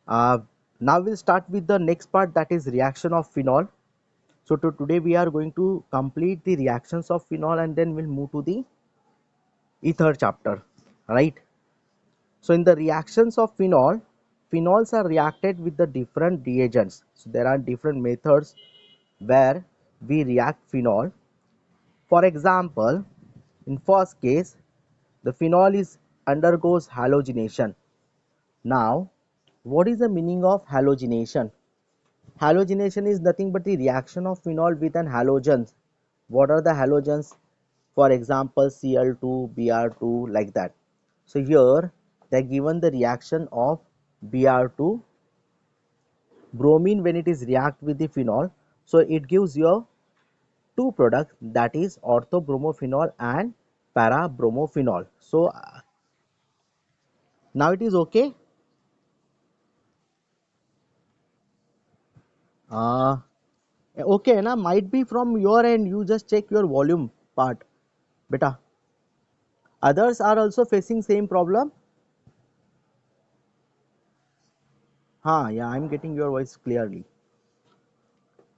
Uh, Now we'll start with the next part, that is reaction of phenol. So today we are going to complete the reactions of phenol and then we'll move to the ether chapter, right? So in the reactions of phenol, phenols are reacted with the different reagents. So there are different methods where we react phenol. For example, in first case, the phenol is undergoes halogenation. Now, what is the meaning of halogenation? Halogenation is nothing but the reaction of phenol with an halogen. What are the halogens? For example, Cl2, Br2, like that. So here they are given the reaction of Br2 bromine when it is react with the phenol. So it gives you two products, that is orthobromophenol and parabromophenol. So now it is okay. Uh, okay, na, might be from your end. You just check your volume part, beta. Others are also facing same problem. Yeah, I'm getting your voice clearly.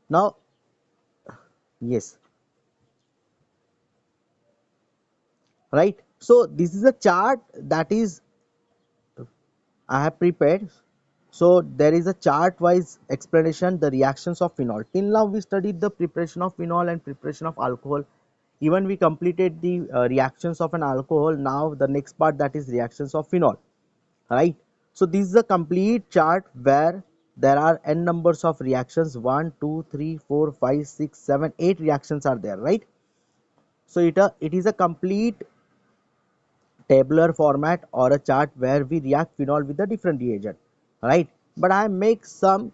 Now, yes, right. So this is a chart that is I have prepared. So there is a chart wise explanation the reactions of phenol. Till now we studied the preparation of phenol and preparation of alcohol. Even we completed the reactions of an alcohol. Now the next part, that is reactions of phenol, right? So this is a complete chart where there are n numbers of reactions, 1 2 3 4 5 6 7 8 reactions are there, right? So it is a complete tabular format or a chart where we react phenol with a different reagent, right? But I make some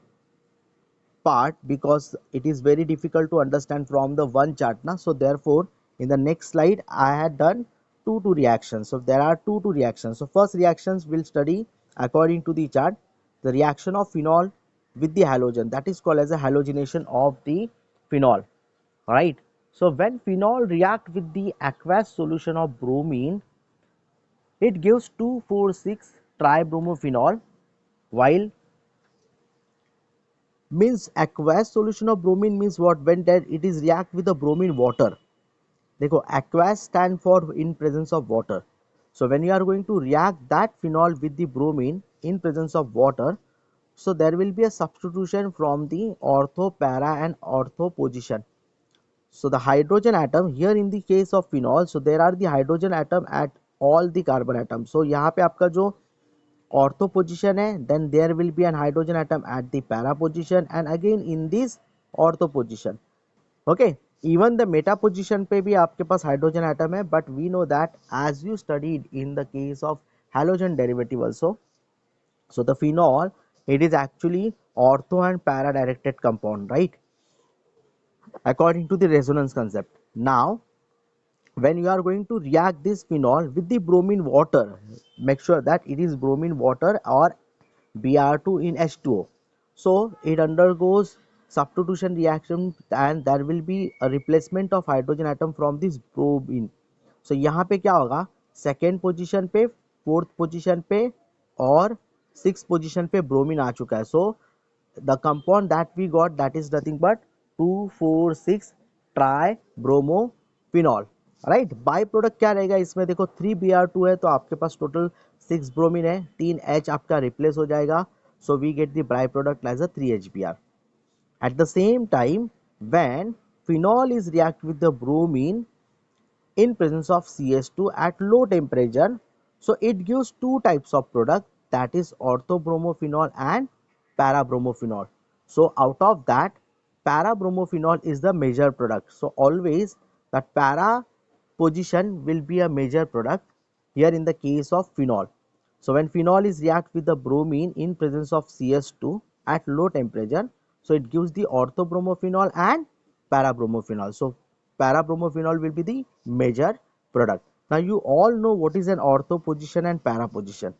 part because it is very difficult to understand from the one chart na. So therefore in the next slide I had done two reactions. So there are two reactions. So first reactions we'll study according to the chart, the reaction of phenol with the halogen, that is called as a halogenation of the phenol, right? So when phenol react with the aqueous solution of bromine, it gives 2,4,6 tribromophenol, while means aqueous solution of bromine means what? When that it is react with the bromine water. देखो aqueous stand for in presence of water. So when you are going to react that phenol with the bromine in presence of water, so there will be a substitution from the ortho, para and ortho position. So the hydrogen atom here in the case of phenol, so there are the hydrogen atom at all the carbon atoms. So यहाँ पे आपका जो ortho position है, then there will be an hydrogen atom at the para position and again in this ortho position. Okay, even the meta position पे भी आपके पास hydrogen atom है, but we know that as you studied in the case of halogen derivative also, so the phenol, it is actually ortho and para directed compound, right, according to the resonance concept. Now when you are going to react this phenol with the bromine water, make sure that it is bromine water or Br2 in H2O. So it undergoes substitution reaction and there will be a replacement of hydrogen atom from this bromine. So यहाँ पे क्या होगा, second position पे, fourth position पे और six position पे bromine आ चुका है. So the compound that we got, that is nothing but 2,4,6 tri bromophenol, right. By product क्या रहेगा इसमें, देखो 3Br2 है तो आपके पास टोटल 6 ब्रोमीन है, 3H आपका रिप्लेस हो जाएगा. So we get the by product as a 3HBr. At the same time, when phenol is react with the bromine in presence of CS2 at low temperature, so it gives two types of product, that is orthobromophenol and parabromophenol. So out of that, parabromophenol is the major product. So always that para position will be a major product here in the case of phenol. So when phenol is react with the bromine in presence of CS2 at low temperature, so it gives the orthobromophenol and parabromophenol. So parabromophenol will be the major product. Now you all know what is an ortho position and para position.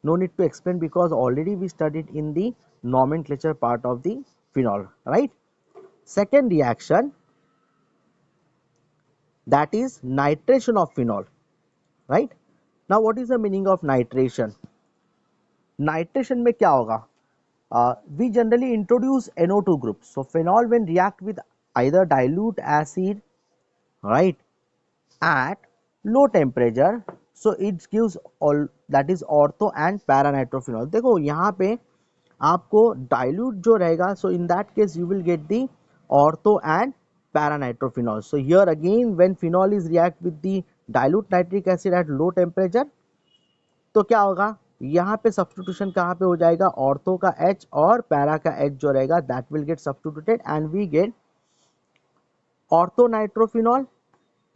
No need to explain because already we studied in the nomenclature part of the phenol, right? Second reaction, that is nitration of phenol, right? Now what is the meaning of nitration? Nitration में क्या होगा, we generally introduce NO2 group. So phenol when react with either dilute acid, right, at low temperature, so it gives all, that is ortho and para nitrophenol. देखो यहाँ पे आपको dilute जो रहेगा, so in that case you will get the ortho and para nitrophenol. So here again when phenol is react with the dilute nitric acid at low temperature, तो क्या होगा, यहाँ पे सब्स्टिट्यूशन कहाँ पे हो जाएगा, ऑर्थो का H और पैरा का H जो रहेगा that will get substituted and we get ortho nitrophenol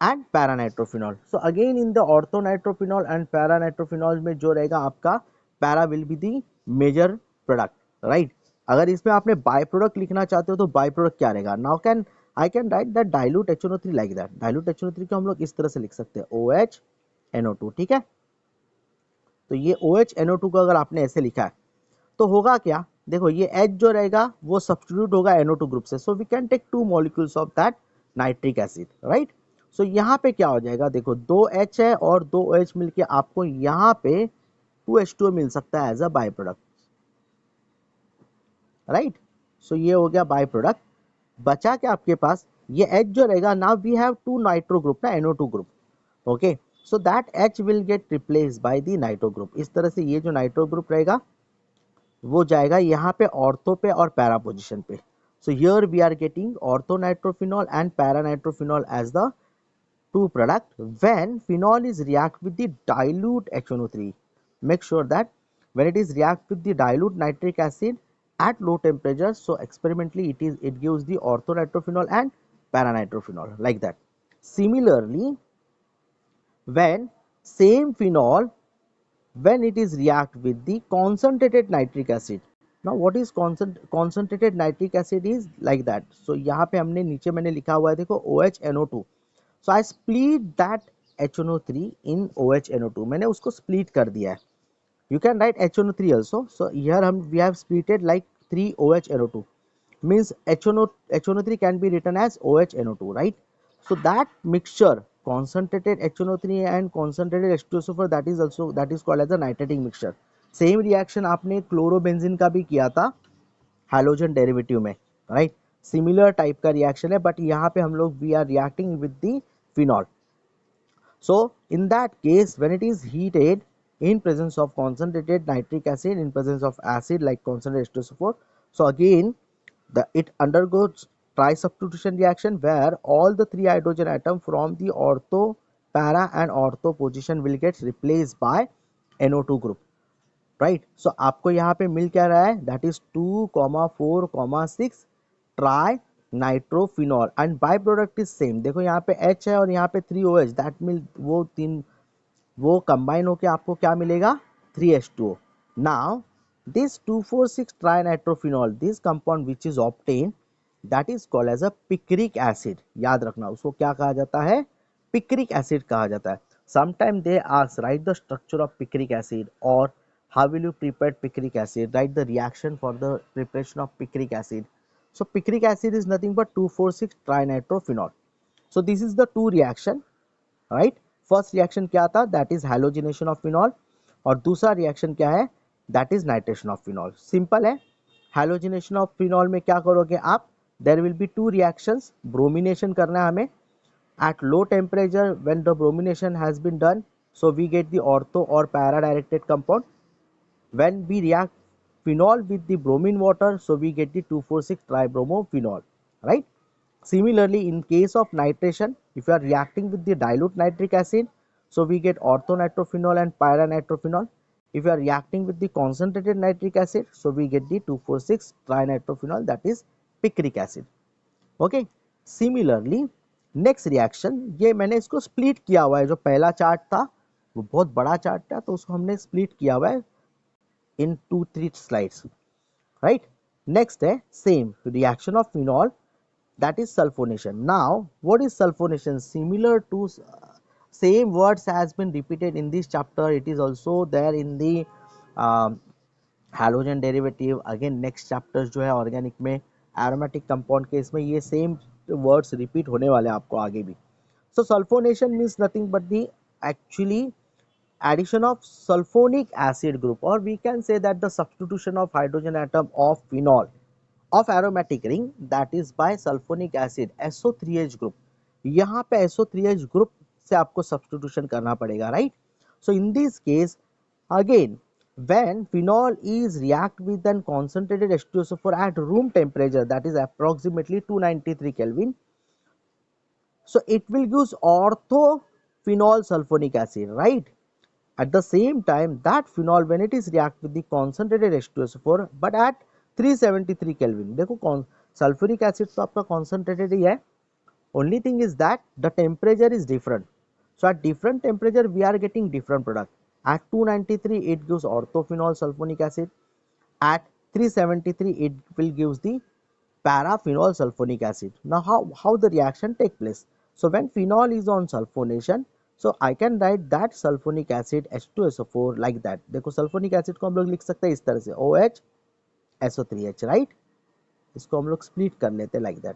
and para nitrophenol. So again in the ortho nitrophenol and para nitrophenol में जो रहेगा आपका para will be the major product, right. अगर इसमें आपने बाय प्रोडक्ट लिखना चाहते हो तो बाय प्रोडक्ट क्या रहेगा, now can I can write that dilute HNO3 like that. Dilute HNO3 को हम लोग इस तरह से लिख सकते हैं OH NO2, ठीक है. तो ये OH NO2 को अगर आपने ऐसे लिखा है तो होगा क्या, देखो ये H जो रहेगा वो सब्स्टिट्यूट होगा NO2 ग्रुप से, so we can take 2 molecules of that nitric acid, right. So यहाँ पे क्या हो जाएगा, देखो 2 H है और 2 OH मिलके आपको यहाँ पे 2H2O मिल सकता है as a by product, right. So ये हो गया बाय प्रोडक्ट. बचा क्या आपके पास, ये H जो रहेगा, now we have 2 nitro group ना, NO2 group, okay. So that H will get replace by the nitro group. इस तरह से ये जो नाइट्रो ग्रुप रहेगा वो जाएगा यहाँ पे ऑर्थो पे और पैरा पोजीशन पे. So here we are getting ortho nitrophenol and para nitrophenol as the two product. When phenol is react with the dilute HNO3, make sure that when it is react with the dilute nitric acid at low temperature, so experimentally it gives the orthonitrophenol and paranitrophenol like that. Similarly, when same phenol when it is react with the concentrated nitric acid, now what is concentrated nitric acid is like that. So यहाँ पे हमने नीचे मैंने लिखा हुआ है देखो OHNO2. So I split that HNO3 in OHNO2. मैंने उसको split कर दिया है. You can write HNO3 also. So here we have splitted like 3 OHNO2. Means HNO3 can be written as OHNO2, right? So that mixture, concentrated HNO3 and concentrated H2SO4, that is called as a nitrating mixture. Same reaction आपने chlorobenzene का भी किया था halogen derivative में, right. Similar type का reaction है, but यहाँ पे हम लोग we are reacting with the phenol. So in that case when it is heated in presence of concentrated nitric acid in presence of acid like concentrated H2SO4, so again it undergoes tri-substitution reaction where all the 3 hydrogen atom from the ortho, para and ortho position will get replaced by NO2 group, right. So आपको यहाँ पे मिल क्या रहा है, that is 2,4,6 tri nitrophenol and by product is same. देखो यहाँ पे H है और यहाँ पे 3OH, दैट मीन वो कंबाइन होके आपको क्या मिलेगा, 3H2O. Now this 2,4,6 tri nitrophenol, this compound which is obtain, that is called as a picric acid. याद रखना उसको क्या कहा जाता है, पिक्रिक एसिड कहा जाता है. Sometime they ask right the structure of picric acid और how will you prepare picric acid, write the reaction for the preparation of picric acid. So picric acid is nothing but 2,4,6 trinitrophenol. So this is the two reaction, right. First reaction क्या था, that is halogenation of phenol और दूसरा reaction क्या है, that is nitration of phenol. Simple है. Halogenation of phenol में क्या करोगे आप, there will be two reactions, bromination करना है हमें at low temperature. When the bromination has been done, so we get the ortho or para directed compound. When we react phenol with the bromine water, so we get the 2,4,6 tribromophenol, right. Similarly in case of nitration, if you are reacting with the dilute nitric acid, so we get orthonitrophenol and pyranitrophenol. If you are reacting with the concentrated nitric acid, so we get the 2,4,6 trinitrophenol, that is picric acid, okay. Similarly next reaction, ये मैंने इसको split किया हुआ है, जो पहला chart था वो बहुत बड़ा चार्ट था तो उसको हमने split किया हुआ है in 2-3 slides, right. Next है same reaction of phenol, that is sulfonation. Now what is sulfonation, similar to same words has been repeated in this chapter, it is also there in the halogen derivative. Again next chapters जो है organic में aromatic compound के इसमें ये same words repeat होने वाले आपको आगे भी. So sulfonation means nothing but the actually addition of sulfonic acid group, or we can say that the substitution of hydrogen atom of phenol of aromatic ring, that is by sulfonic acid SO3H group. यहाँ पे SO3H group से आपको substitution करना पड़ेगा, right? So in this case, again, when phenol is react with an concentrated H2SO4 at room temperature, that is approximately 293 Kelvin, so it will use orthophenol sulfonic acid, right? At the same time, that phenol, when it is react with the concentrated H2SO4 but at 373 Kelvin, देखो sulfuric acid तो आपका concentrated ही है, only thing is that the temperature is different. So at different temperature we are getting different product. At 293 it gives orthophenol sulfonic acid, at 373 it will gives the paraphenol sulfonic acid. Now how the reaction take place? So when phenol is on sulfonation, so I can write that sulfonic acid H2SO4 like that. देखो sulfonic acid को हम लोग लिख सकते हैं इस तरह से OH SO3H, right? इसको हम लोग split कर लेते हैं like that,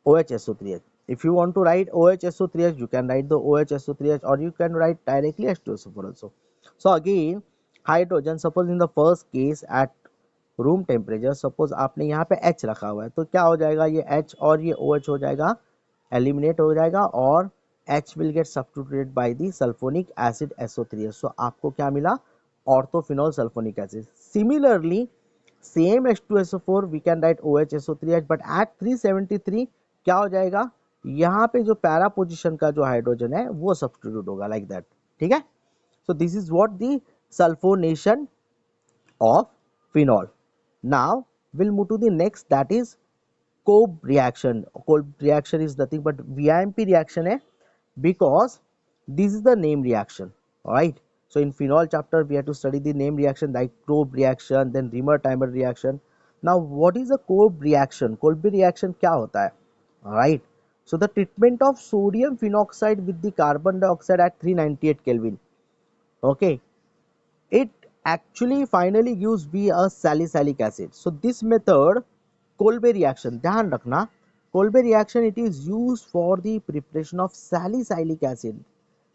OH SO3H. If you want to write OH SO3H, you can write the OH SO3H, or you can write directly H2SO4 also. So again, hydrogen, suppose in the first case at room temperature, suppose आपने यहाँ पे H रखा हुआ है, तो क्या हो जाएगा, ये H और ये OH हो जाएगा, एलिमिनेट हो जाएगा, और H will get substituted by the sulphonic acid SO3H. So आपको क्या मिला, orthophenol sulphonic acid. Similarly same H2SO4 we can write OH SO3H, but at 373 क्या हो जाएगा, यहाँ पे जो पैरा पोजिशन का जो हाइड्रोजन है वो सब्स्टिट्यूट होगा लाइक दैट, ठीक है. So this is what the sulphonation of phenol. Now we'll move to the next, that is Kolb reaction. Kolb reaction is nothing but VIMP reaction है, because this is the name reaction. Alright. So in phenol chapter we have to study the name reaction like Kolb reaction, then Reamer-Taimer reaction. Now what is a Kolb reaction? Kolbe reaction क्या होता है? Alright. So the treatment of sodium phenoxide with the carbon dioxide at 398 Kelvin. Okay. It actually finally gives me a salicylic acid. So this method, Kolbe reaction, ध्यान रखना, Kolbe reaction, it is used for the preparation of salicylic acid.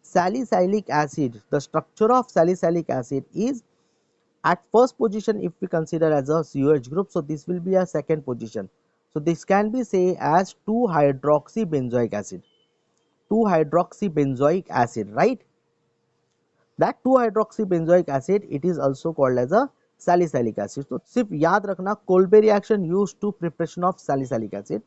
Salicylic acid, the structure of salicylic acid is at first position if we consider as a COH group, so this will be a second position. So this can be say as 2-hydroxybenzoic acid. 2-hydroxybenzoic acid, right? That 2-hydroxybenzoic acid, it is also called as a salicylic acid. तो सिर्फ याद रखना, Kolbe reaction used to preparation of salicylic acid,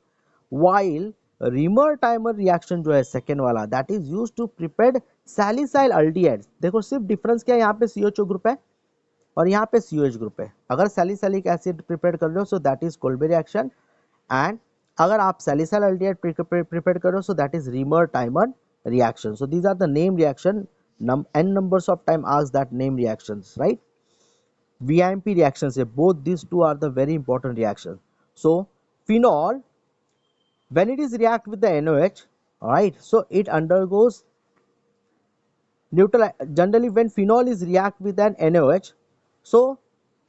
while Reamer-Taimer reaction जो है second वाला, that is used to prepare salicyl aldehydes. देखो सिर्फ difference क्या है, यहाँ पे CHO group है और यहाँ पे COH group है. अगर salicylic acid prepare कर रहे हो, so that is Kolbe reaction, and अगर आप salicyl aldehyde prepare कर रहे हो, so that is Reamer-Taimer reaction. So these are the name reaction. N numbers of time ask that name reactions, right? VIMP reactions, both these two are the very important reactions. So phenol, when it is react with the NOH, right, so it undergoes neutral. Generally when phenol is react with an NOH, so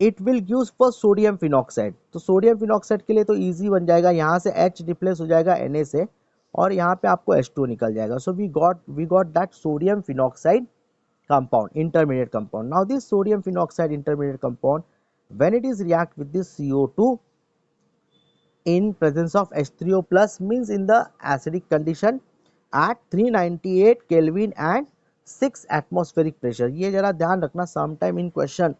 it will use first sodium phenoxide. तो sodium phenoxide के लिए तो easy बन जाएगा, यहाँ से H replace हो जाएगा Na से, और यहाँ पे आपको H2 निकल जाएगा. So we got that sodium phenoxide compound, intermediate compound. Now this sodium phenoxide intermediate compound, when it is react with this CO2 in presence of H3O plus, means in the acidic condition at 398 Kelvin and 6 atmospheric pressure. ये जरा ध्यान रखना, sometime in question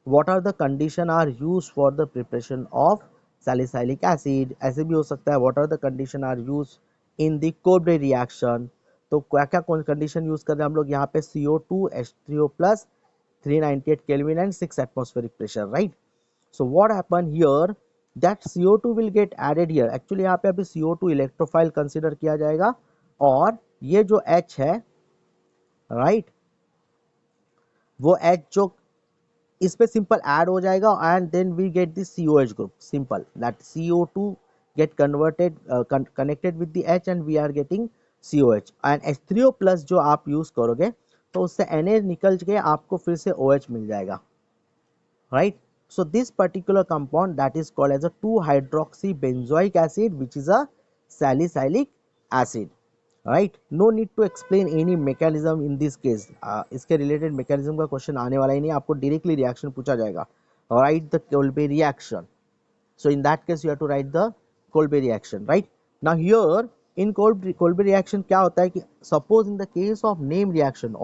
what are the condition are used for the preparation of salicylic acid, ऐसे भी हो सकता है what are the condition are used in the Kolbe reaction. तो क्या क्या कंडीशन यूज कर रहे हैं हम लोग यहाँ पे, CO2 H3O plus 398 Kelvin and 6 atmospheric pressure, right? So what happen here, that CO2 will get added here. Actually यहाँ पे अभी CO2 इलेक्ट्रोफाइल कंसिडर किया जाएगा, और ये जो H है, right, वो H जो इस पे सिंपल ऐड हो जाएगा, and then we get the COH group, simple that CO2 get converted connected with the H and we are getting COH, and H3O plus जो आप यूज करोगे तो उससे Na निकल के आपको फिर से OH मिल जाएगा, right? So this particular compound, that is called as a 2-hydroxybenzoic acid, which is a salicylic acid. Right, no need to explain any mechanism in this case, इसके रिलेटेड मैकेनिज्म का question आने वाला ही नहीं, आपको directly reaction पूछा जाएगा, write the Kolbe reaction. So in that case you have to write the Kolbe reaction, right? Now here in Kolbe reaction क्या होता है कि suppose in the case of name reaction,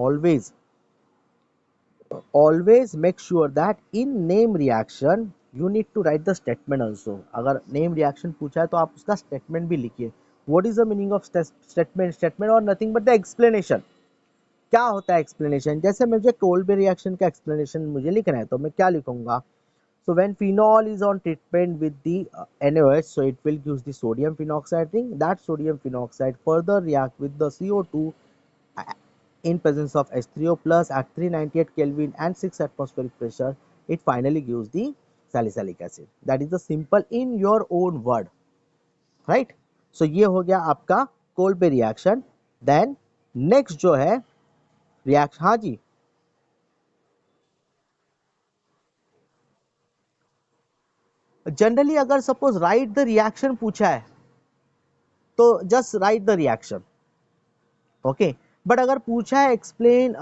always make sure that in name reaction you need to write the statement also. अगर name reaction पूछा है तो आप उसका statement भी लिखिए. What is the meaning of statement? Statement or nothing but the explanation. क्या होता है explanation? जैसे मुझे Kolbe reaction का explanation मुझे लिखना है तो मैं क्या लिखूंगा? So when phenol is on treatment with the NaOH, so it will use the sodium phenoxide ring. That sodium phenoxide further react with the CO2 uh, in presence of H3O plus at 398 Kelvin and 6 atmospheric pressure. It finally gives the salicylic acid. That is the simple in your own word, right? So ये हो गया आपका Kolbe reaction. Then next जो है reaction, हाँ जी, generally अगर suppose right the reaction पूछा है तो just right the reaction, okay. But अगर पूछा है explain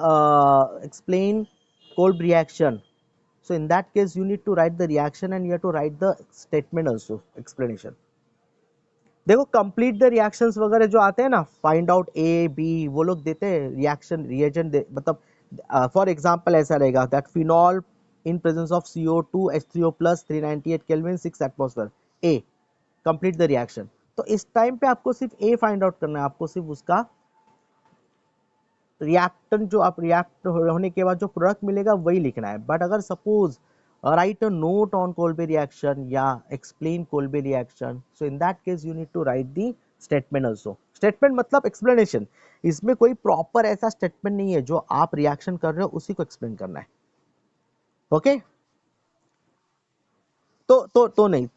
cold reaction, so in that case you need to write the reaction and you have to write the statement also, explanation. देखो complete the reactions वगैरह जो आते हैं ना, find out A B, वो लोग देते हैं रिएक्शन रिएजेंट मतलब फॉर एग्जांपल ऐसा रहेगा that phenol in presence of CO2 H3O plus 398 kelvin 6 atmosphere, A complete the reaction. तो इस टाइम पे आपको सिर्फ ए फाइंड आउट करना है, आपको सिर्फ उसका रिएक्टेंट जो आप रिएक्ट होने के बाद जो प्रोडक्ट मिलेगा वही लिखना है. बट अगर suppose write a note on Kolbe reaction या explain Kolbe reaction, so in that case you need to write the statement also. statement मतलब explanation, इसमें कोई प्रॉपर ऐसा स्टेटमेंट नहीं है, जो आप रिएक्शन कर रहे हो उसी को एक्सप्लेन करना है, ओके. तो नहीं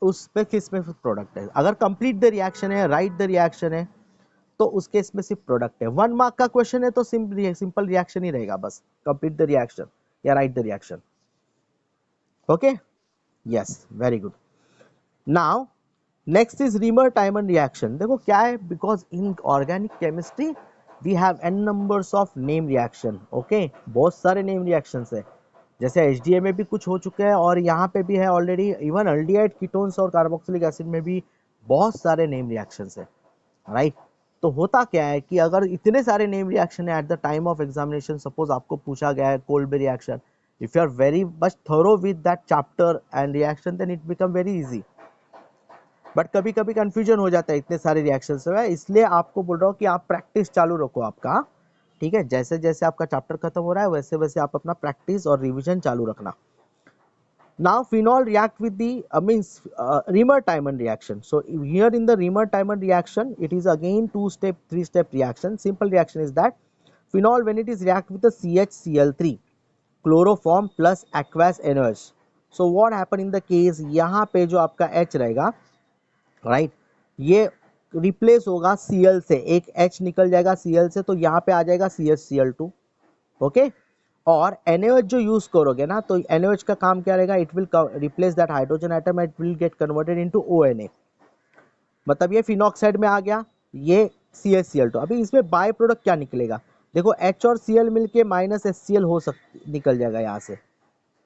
उस पे किस में प्रोडक्ट है, अगर कंप्लीट द रिएक्शन है, राइट द रिएक्शन है, तो उस केस में सिर्फ प्रोडक्ट है. 1 मार्क का क्वेश्चन है तो सिंपल रिएक्शन ही रहेगा, बस कंप्लीट द रिएक्शन या write the reaction, okay. Yes, very good. Now next is Reimer Tiemann reaction. देखो क्या है, because in organic chemistry we have an numbers of name reaction, okay. बहुत सारे नेम रिएक्शंस है, जैसे HDA में भी कुछ हो चुके हैं और यहाँ पे भी है ऑलरेडी. इवन अल्डिहाइड कीटोन्स और कार्बोक्सिलिक एसिड में भी बहुत सारे नेम रिएक्शंस है, राइट. तो होता क्या है कि अगर इतने सारे नेम रिएक्शन है at the time of examination, suppose आपको पूछा गया है Kolbe reaction, if you are very much thorough with that chapter and reaction then it become very easy. But कभी कभी कंफ्यूजन हो जाता है इतने सारे रिएक्शन से, इसलिए आपको बोल रहा हूँ कि आप प्रैक्टिस चालू रखो आपका, ठीक है. जैसे जैसे आपका चैप्टर खत्म हो रहा है वैसे वैसे आप अपना प्रैक्टिस और रिवीजन चालू रखना. Now phenol react with the Remer-Tiemann reaction. So here in the Remer-Tiemann reaction, it is again 2-step, 3-step reaction. Simple reaction is that phenol when it is react with the CHCl3, chloroform plus aqueous NaOH. So what happen in the case, यहाँ पे जो आपका H रहेगा, right, ये replace होगा Cl से, एक H निकल जाएगा Cl से, तो यहाँ पे आ जाएगा CHCl2, ओके. और NaOH जो यूज करोगे ना, तो NaOH का काम क्या रहेगा, it will replace that hydrogen atom, it will get converted into ONA. मतलब ये फिनॉक्साइड में आ गया, ये CHCl2. अभी इसमें बाय प्रोडक्ट क्या निकलेगा, देखो H और Cl मिलके माइनस HCl हो निकल जाएगा यहाँ से,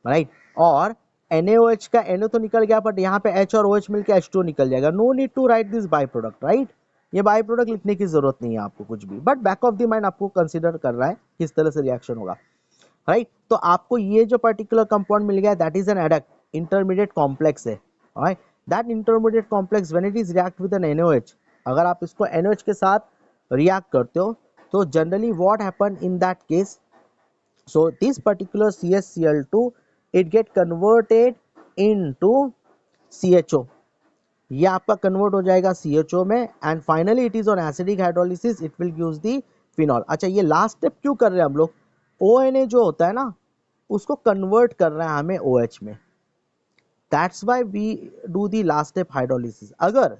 राइट. और NaOH का NO तो निकल गया, बट यहाँ पे H और OH मिलके H2 निकल जाएगा. No need to write this by product, right. ये बाय प्रोडक्ट लिखने की जरूरत नहीं है आपको कुछ भी, but back of the mind आपको कंसिडर कर रहा है किस तरह से रिएक्शन होगा, राइट. तो आपको ये जो पर्टिकुलर कंपाउंड मिल गया that is an adduct, intermediate complex है, right. That intermediate complex when it is react with an NaOH, अगर आप इसको NaOH के साथ रिएक्ट करते हो तो generally what happen in that case, so this particular CHCl2 it get converted into CHO, ये आपका कन्वर्ट हो जाएगा CHO में, and finally it is on acidic hydrolysis, it will gives the phenol. अच्छा, ये लास्ट स्टेप क्यों कर रहे हैं हम लोग, ONA जो होता है ना उसको कन्वर्ट कर रहा है हमें OH में, that's why we do the last step hydrolysis. अगर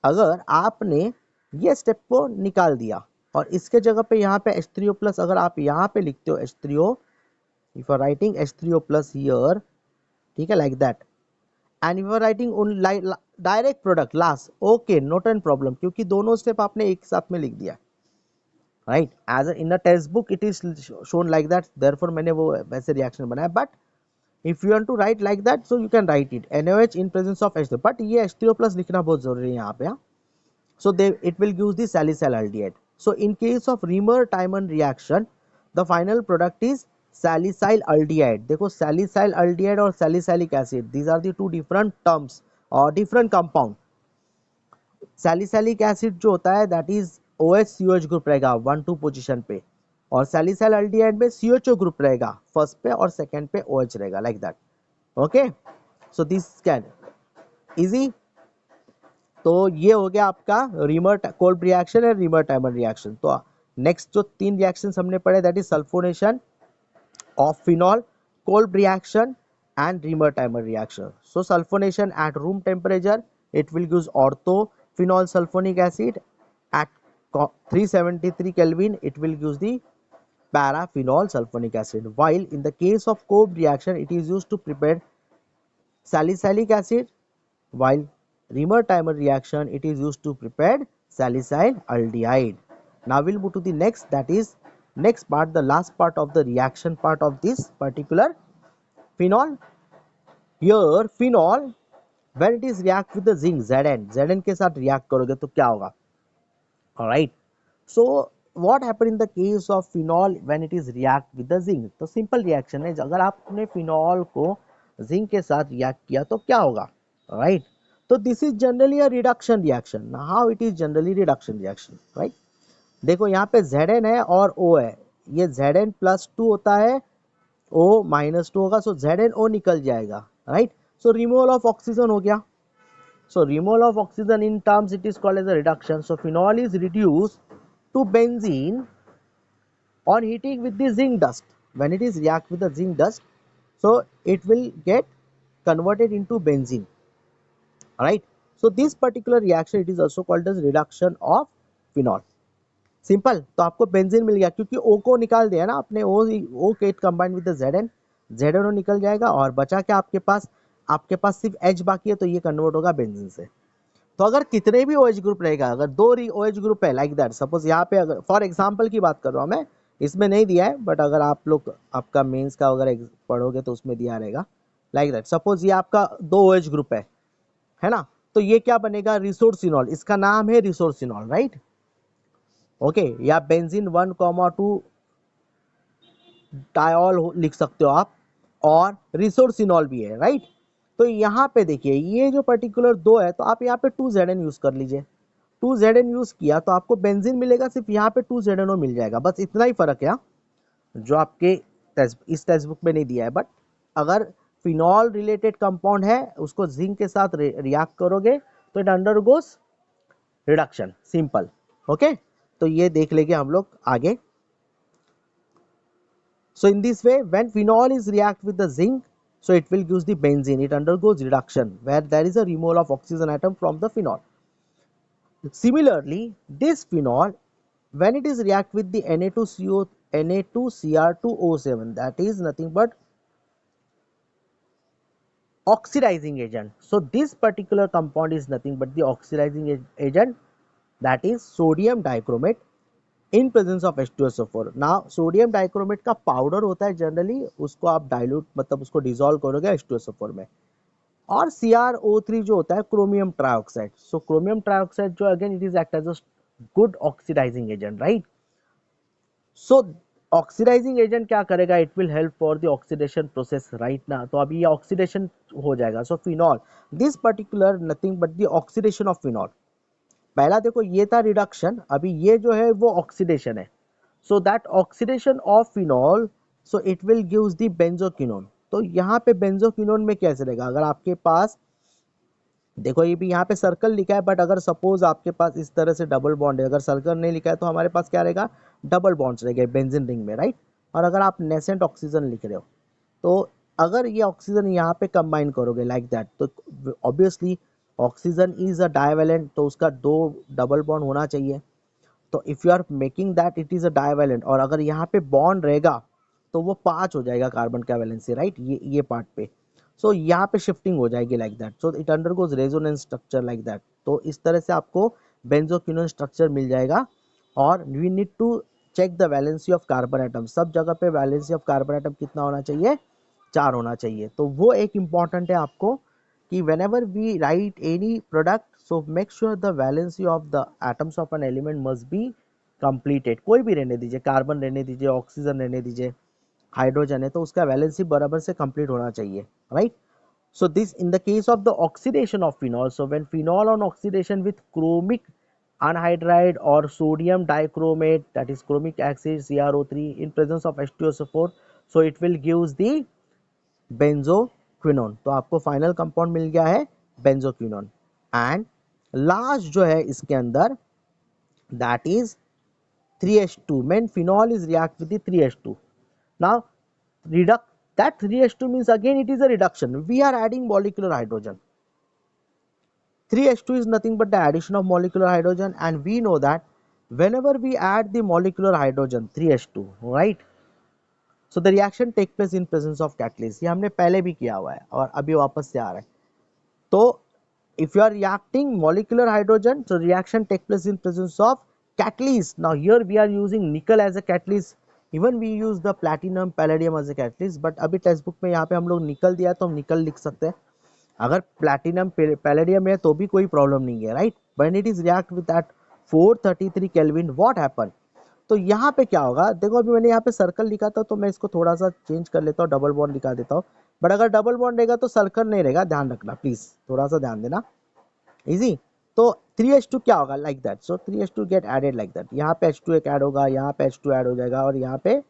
अगर आपने ये स्टेप को निकाल दिया और इसके जगह पे यहाँ पे H3O प्लस अगर आप यहाँ पे लिखते हो H3O, if you are writing H3O plus here, ठीक है, like that, and if you are writing only direct product last, okay not an problem, क्योंकि दोनों स्टेप आपने एक साथ में लिख दिया, right, as in a text book it is shown like that, therefore मैंने वो वैसे रिएक्शन बनाया, but if you want to write like that so you can write it NaOH in presence of H2, but ये H3O plus लिखना बहुत जरूरी है यहाँ पे, हाँ. So they it will give the salicylaldehyde. So in case of Remer-Tiemann reaction, the final product is salicylaldehyde. देखो salicylaldehyde और salicylic acid, these are the two different terms or different compound. Salicylic acid जो होता है that is OH COH group रहेगा 1-2 position पे, और salicylaldehyde में CHO group रहेगा फर्स्ट पे और सेकंड पे OH रहेगा, like that. Okay, so this can easy. तो ये हो गया आपका reamer Kolb reaction and reamer timer reaction. तो नेक्स्ट जो 3 रिएक्शंस हमने पढ़े that is sulphonation of phenol, Kolb reaction and reamer timer reaction. So sulphonation at room temperature it will use orthophenol sulfonic acid. At 373 Kelvin it will use the paraphenol sulfonic acid, while in the case of Kolb reaction it is used to prepare salicylic acid, while Remer-Tiemann reaction it is used to prepare salicylaldehyde. Now we'll move to the next, that is next part, the last part of the reaction part of this particular phenol. Here phenol when it is react with the zinc Zn के साथ react करोगे तो क्या होगा, alright. So what happen in the case of phenol when it is react with the zinc? तो simple reaction है, अगर आपने phenol को zinc के साथ react किया तो क्या होगा, right. तो this is generally a reduction reaction. Now how it is generally reduction reaction, right. देखो यहाँ पे Zn है और O है, ये Zn प्लस 2 होता है, O माइनस 2 होगा, सो ZnO निकल जाएगा, right. So removal of oxygen हो गया. So removal of oxygen in terms it is called as a reduction. So phenol is reduced to benzene on heating with the zinc dust. When it is react with the zinc dust, so it will get converted into benzene. Alright. So this particular reaction it is also called as reduction of phenol. Simple. तो आपको benzene मिल गया क्योंकि O को निकाल दिया ना आपने, O get combined with the Zn, ZnO निकल जाएगा और बचा क्या आपके पास सिर्फ H बाकी है, तो ये कन्वर्ट होगा बेंजीन से. तो अगर कितने भी OH ग्रुप रहेगा, अगर 2 OH ग्रुप है लाइक दैट, सपोज यहाँ पे अगर फॉर एग्जांपल की बात कर रहा हूँ मैं, इसमें नहीं दिया है बट अगर आप लोग आपका मेंस का अगर पढ़ोगे तो उसमें दिया रहेगा लाइक दैट. सपोज ये आपका 2 OH ग्रुप है ना, तो ये क्या बनेगा, रिसोर्सिनॉल, इसका नाम है रिसोर्सिनॉल, राइट. ओके, या बेंजीन 1,2 डायॉल लिख सकते हो आप, और रिसोर्सिनॉल भी है, राइट. तो यहाँ पे देखिए ये जो पर्टिकुलर 2 है, तो आप यहाँ पे 2Zn यूज कर लीजिए. 2Zn यूज किया तो आपको बेंजीन मिलेगा, सिर्फ यहाँ पे 2ZnO मिल जाएगा, बस इतना ही फर्क है जो आपके इस टेक्स्ट बुक में नहीं दिया है. बट अगर फिनॉल रिलेटेड कंपाउंड है उसको जिंक के साथ रिएक्ट करोगे तो it undergoes reduction, simple. Okay, तो ये देख लेंगे हम लोग आगे. So in this way when phenol is react with the zinc, so it will use the benzene, it undergoes reduction where there is a removal of oxygen atom from the phenol. Similarly this phenol when it is react with the Na2Cr2O7, that is nothing but oxidizing agent. So this particular compound is nothing but the oxidizing agent, that is sodium dichromate in presence of H2SO4. Now sodium dichromate का powder होता है generally, उसको आप dilute मतलब उसको dissolve करोगे H2SO4 में. और CrO3 जो होता है chromium trioxide. So chromium trioxide जो again it is act as a good oxidising agent, right. So oxidising agent क्या करेगा, it will help for the oxidation process, right ना. तो अभी ये ऑक्सीडेशन हो जाएगा. So phenol this particular nothing but the oxidation of phenol. पहला देखो ये था रिडक्शन, अभी ये जो है वो ऑक्सीडेशन है. So that oxidation of phenol, so it will gives the benzoquinone. तो यहाँ पे बेंजोक्विनोन में कैसे रहेगा, अगर आपके पास देखो ये भी यहाँ पे सर्कल लिखा है, बट अगर सपोज आपके पास इस तरह से डबल बॉन्ड है, अगर सर्कल नहीं लिखा है तो हमारे पास क्या रहेगा, डबल बॉन्ड्स रहेंगे बेंजीन रिंग में, राइट. और अगर आप नेसेंट ऑक्सीजन लिख रहे हो तो अगर ये ऑक्सीजन यहाँ पे कंबाइन करोगे लाइक दैट, तो obviously oxygen is a divalent, तो उसका 2 डबल बॉन्ड होना चाहिए. तो if you are making that it is a divalent, और अगर यहाँ पे बॉन्ड रहेगा तो वो 5 हो जाएगा कार्बन का वैलेंसी, राइट, ये पार्ट पे. सो यहाँ पे शिफ्टिंग हो जाएगी like that, so it undergoes resonance structure like that. तो इस तरह से आपको बेंजोक्विनोन स्ट्रक्चर मिल जाएगा। और we need to check the valency of carbon atom, सब जगह पे वैलेंसी ऑफ कार्बन एटम कितना होना चाहिए, 4 होना चाहिए। तो वो एक इम्पॉर्टेंट है आपको कि whenever we write any product, so make sure the valency of the atoms of an element must be completed. कोई भी रहने दीजिए, कार्बन रहने दीजिए, ऑक्सीजन रहने दीजिए, हाइड्रोजन है, तो उसका वैलेंसी बराबर से कंप्लीट होना चाहिए, right. So this in the case of the oxidation of phenol, so when phenol on oxidation with chromic anhydride or sodium dichromate, that is chromic acid CrO3 in presence of H2SO4, so it will gives the benzoquinone। तो आपको final compound मिल गया है benzoquinone। And last जो है इसके अंदर that is 3H2, when phenol is react with the 3H2, now reduct that 3H2 means again it is a reduction, we are adding molecular hydrogen. 3H2 is nothing but the addition of molecular hydrogen, and we know that whenever we add the molecular hydrogen 3H2, right, so the reaction take place in presence of catalyst। ये हमने पहले भी किया हुआ है और अभी वापस से आ रहा है। तो if you are reacting molecular hydrogen, so reaction take place in presence of catalyst। Now here we are using nickel as a catalyst, even we use the platinum palladium as a catalyst, but अभी text book में यहाँ पे हम लोग निकल दिया तो हम निकल लिख सकते हैं। अगर प्लैटिनम पैलेडियम है तो भी कोई प्रॉब्लम नहीं है, right. When it is react with that 433 kelvin, what happen. तो यहाँ पे क्या होगा, देखो अभी मैंने यहाँ पे सर्कल लिखा था तो मैं इसको थोड़ा सा चेंज कर लेता हूँ, डबल बॉन्ड लिखा देता हूँ। बट अगर डबल बॉन्ड रहेगा तो सर्कल नहीं रहेगा, ध्यान रखना प्लीज, थोड़ा सा ध्यान देना, इजी। तो 3H2 क्या होगा like that, so 3H2 get added like that, यहाँ पे H2 एक ऐड होगा, यहाँ पे H2 ऐड हो जाएगा और यहाँ पे,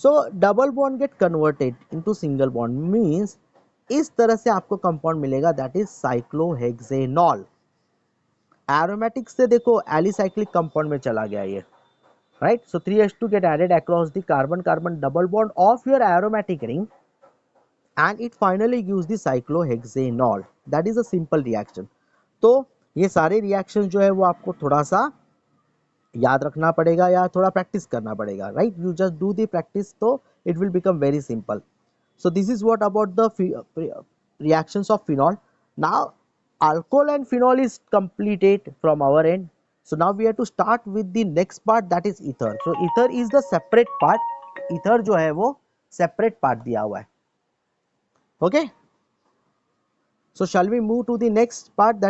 सो double bond get converted into single bond, means इस तरह से आपको कंपाउंड मिलेगा दैट इज साइक्लोहेक्सेनॉल। एरोमेटिक से देखो एलिसाइक्लिक कंपाउंड में चला गया ये, right. So 3H2 get added across the carbon carbon double bond of your aromatic ring and it finally gives the cyclohexanol, that is a simple reaction। तो ये सारे reaction जो है वो आपको थोड़ा सा याद रखना पड़ेगा या थोड़ा प्रैक्टिस करना पड़ेगा, right. You just do the practice तो it will become very simple. So this is what about the reactions of phenol. Now alcohol and phenol is completed from our end. So now we have to start with the next part, that is ether. So ether is the separate part. Ether जो है वो separate part दिया हुआ है, okay. So shall we move to the next part, that